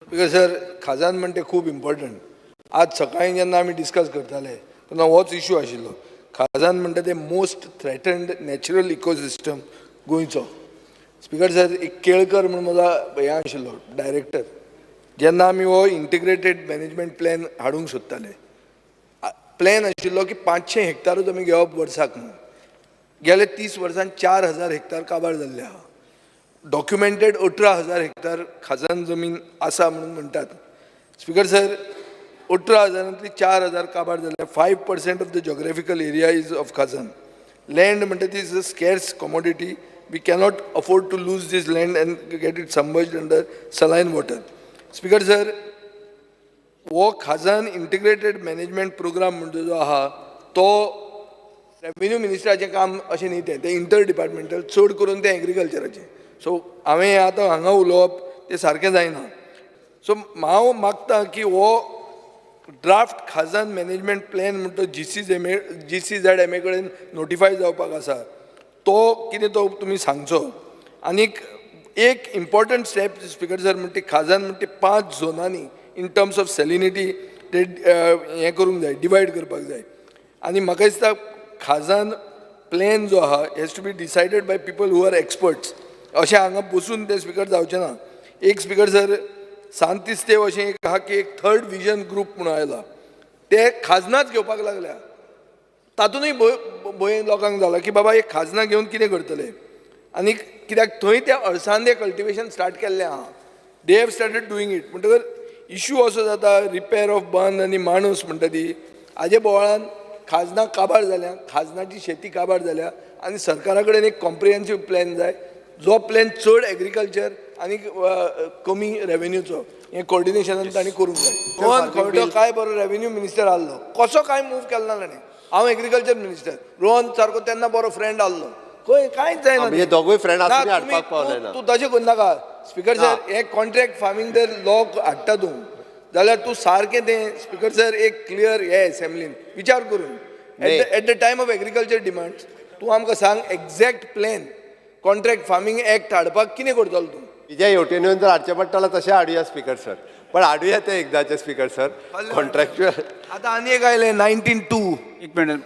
Because sir Khajan म्हणते खूप important. आज सकाळी जेन्ना आमी डिस्कस करताले तेन्ना होच इश्यू आशिल्लो. खजान म्हणटा ते मोस्ट थ्रेटन्ड नॅचरल इकोसिस्टम गोंयचो. स्पीकर सर एक केळकर म्हणून म्हजो हें आशिल्लो डायरेक्टर. जेन्ना आमी हो इंटिग्रेटेड मॅनेजमेंट प्लॅन हाडूंक सोदताले, प्लॅन आशिल्लो की 500 हेक्टारूच आमी घेवप वर्साक म्हणून. गेले 30 वर्सांत 4000 हेक्टार काबार जाल्ले आहा. डॉक्युमेंटेड 18,000 हेक्टर खजान जमीन आसा म्हणून म्हणटात. स्पीकर सर 18,000तली 4,000 काबार जाल्या. 5% of the geographical area is of खजान. लँड म्हणटा ती is a scarce commodity. We cannot afford to lose these land and get it submerged under saline water. Speaker sir हो खजान इंटिग्रेटेड मॅनेजमेंट प्रोग्राम म्हणटा जो आहा तो रेव्हेन्यू मिनिस्टराचें काम अशें न्ही. ते इंटर डिपार्टमेंटल चड करून ते एग्रीकल्चराचें. सो हांवें आतां हांगा उलोवप तें सारकें जायना. सो हांव मागतां की हो ड्राफ्ट खजान मॅनेजमेंट प्लॅन म्हणटा GCZMA कडेन नोटिफाय जावपाक आसा तो कितें तो तुमी सांगचो. आनीक एक इम्पॉर्टंट स्टेप स्पीकर सर म्हणटा खजान म्हणटा 5 झोनांनी इन टर्म्स ऑफ सॅलिनिटी ते हें करूंक जाय, डिवायड करपाक जाय. आनी म्हाका दिसता खजान प्लॅन जो आहा has to be decided by people who are experts. अशें हांगा बसून ते स्पीकर जावचें ना. एक स्पीकर सर सांतिस्तेव अशें एक आहा की एक थर्ड विजन ग्रूप म्हणून आयला. ते खाजनाच घेवपाक लागल्या. तातूंतय भंय लोकांक जाला की बाबा एक खाजना घेवन कितें करतले. आनी कित्याक थंय ते अळसांदे कल्टिवेशन स्टार्ट केल्लें आहा. They have started doing it. म्हणटकर इश्यू असो जाता रिपेर ऑफ बंद आनी माणूस म्हणटा ती हाजे बोवाळान खाजना काबार जाल्या, खाजनाची शेती काबार जाल्या. आनी सरकारा कडेन एक कॉम्प्रिहेन्सीव प्लॅन जाय जो प्लॅन चड एग्रीकल्चर आनी कमी रेव्हेन्यूचो हें कोऑर्डिनेशनान तांणी करूंक जाय. रोहन खंवटो काय बरो रेव्हेन्यू मिनिस्टर आहलो, कसो काय मूव केलो ना ताणें. हांव एग्रीकल्चर मिनिस्टर, रोहन सारको तेन्ना बरो फ्रेंड आहलो. खंय कांयच जायना. म्हणजे दोगूय फ्रेंड आसून हाडपाक पावले ना. तूं तशें करनाका स्पीकर सर. हे कॉन्ट्रॅक्ट फार्मींग जर लॉ हाडटा तूं जाल्यार तूं सारकें तें स्पीकर सर एक क्लियर हे असेंब्लीन विचार करून at the time of agriculture demands तूं आमकां सांग exact plan contract farming act हाडपाक कितें करतलो तूं. तुज्या हेवटेन येवन जर हाडचें पडटलें तशें हाडुया स्पीकर सर. पण हाडुया ते एकदाचे स्पीकर सर कॉन्ट्रॅक्च्युअल. आतां आनी एक आयलें 19(2). एक मिनिट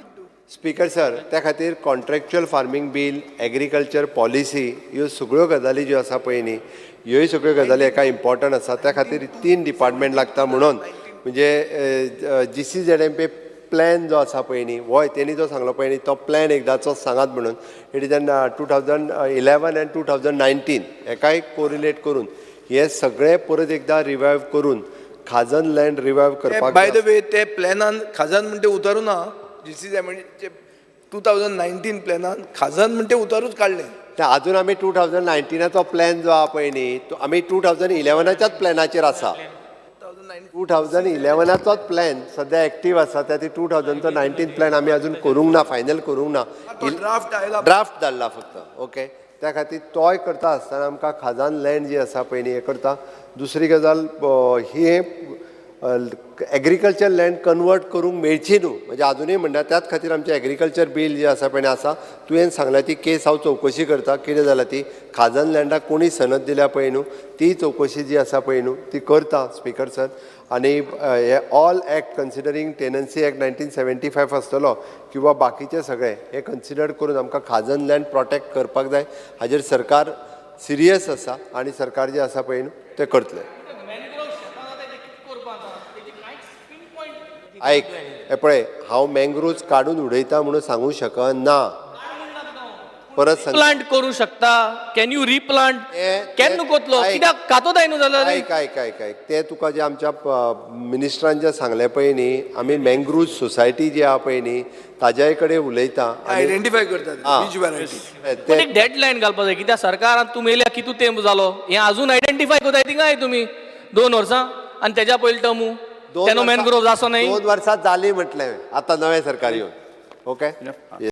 स्पीकर सर त्या खातीर contractual farming bill, agriculture policy ह्यो सगळ्यो गजाली ज्यो आसा पळय न्ही ह्योय सगळ्यो गजाली एका इम्पॉर्टंट आसा. त्या खातीर 3 डिपार्टमेंट लागता म्हणून म्हणजे GCZMA प्लॅन जो आसा पळय न्ही होय तेणी जो सांगलो पळय न्ही तो प्लॅन एकदाचो सांगात म्हणून. इट इज 2011 आनी 2019 एकाय कोरिलेट करून हे सगळे परत एकदां रिवायव करून खाजन लँड रिवायव करपाक. बाय द वे ते प्लॅनान खाजन म्हणटे उतारूं ना. GCZMA 2019 प्लॅनान खाजन म्हणटे उतारूच काडलें. अजून आमी 2019चो प्लॅन जो आहा पळय न्ही तो आमी 2011च्याच प्लॅनाचेर आसा. 2011चोच प्लॅन सद्या एक्टीव आसा. त्या 2019 प्लॅन आमी अजून करूंक ना, फायनल करूंक ना. ड्राफ्ट धाडला फक्त. ओके. त्या खातीर तोय करता आसतना आमकां खाजान लँड जी आसा पळय न्ही हें करता. दुसरी गजाल ही एग्रीकल्चर लँड कन्वर्ट करूंक मेळची न्हू म्हणजे अजुनूय म्हणटा त्याच खातीर आमचें एग्रीकल्चर बील जी आसा पळय आसा तुवें सांगल्या ती केस हांव चवकशी करता. कितें जाल्या ती खाजन लँडाक कोणी सनद दिल्या पळय न्हू ती चवकशी जी आसा पळय न्हू ती करता स्पीकर सर. आनी हे ऑल एक्ट कन्सिडरींग टेनन्सी एक्ट 1975 आसतलो किंवा बाकीचे सगळे हे कन्सिडर करून आमकां खाजन लँड प्रोटेक्ट करपाक जाय. हाजेर सरकार सिरियस आसा आनी सरकार जे आसा पळय न्हू ते करतले. ऐक हे पळय हांव मँग्रोव्ज काडून उडयता म्हणून सांगूं शकना. परत प्लांट करू शकता. कॅन यू रिप्लांट केन्ना कोतलो कित्याक कातो जाय न्हू जाल्यार. ऐक ते तुका जे आमच्या मिनिस्टरान जे सांगले पळय न्ही आमी मँग्रोव्ज सोसायटी जी आहा पळय न्ही ताज्याय कडेन उलयता आयडेंटिफाय करतात. एक डेडलायन घालपाक जाय कित्याक सरकारान तूं मेल्या कितू तेंप जालो हें अजून आयडेंटिफाय करताय थिंगाय तुमी 2 वर्सां आनी तेज्या पयलीं टर्मू तेन्ना मॅनग्रोव्ज आसो न्हय. 2 वर्सां जाली म्हटलें आतां नवें सरकार येवन. ओके.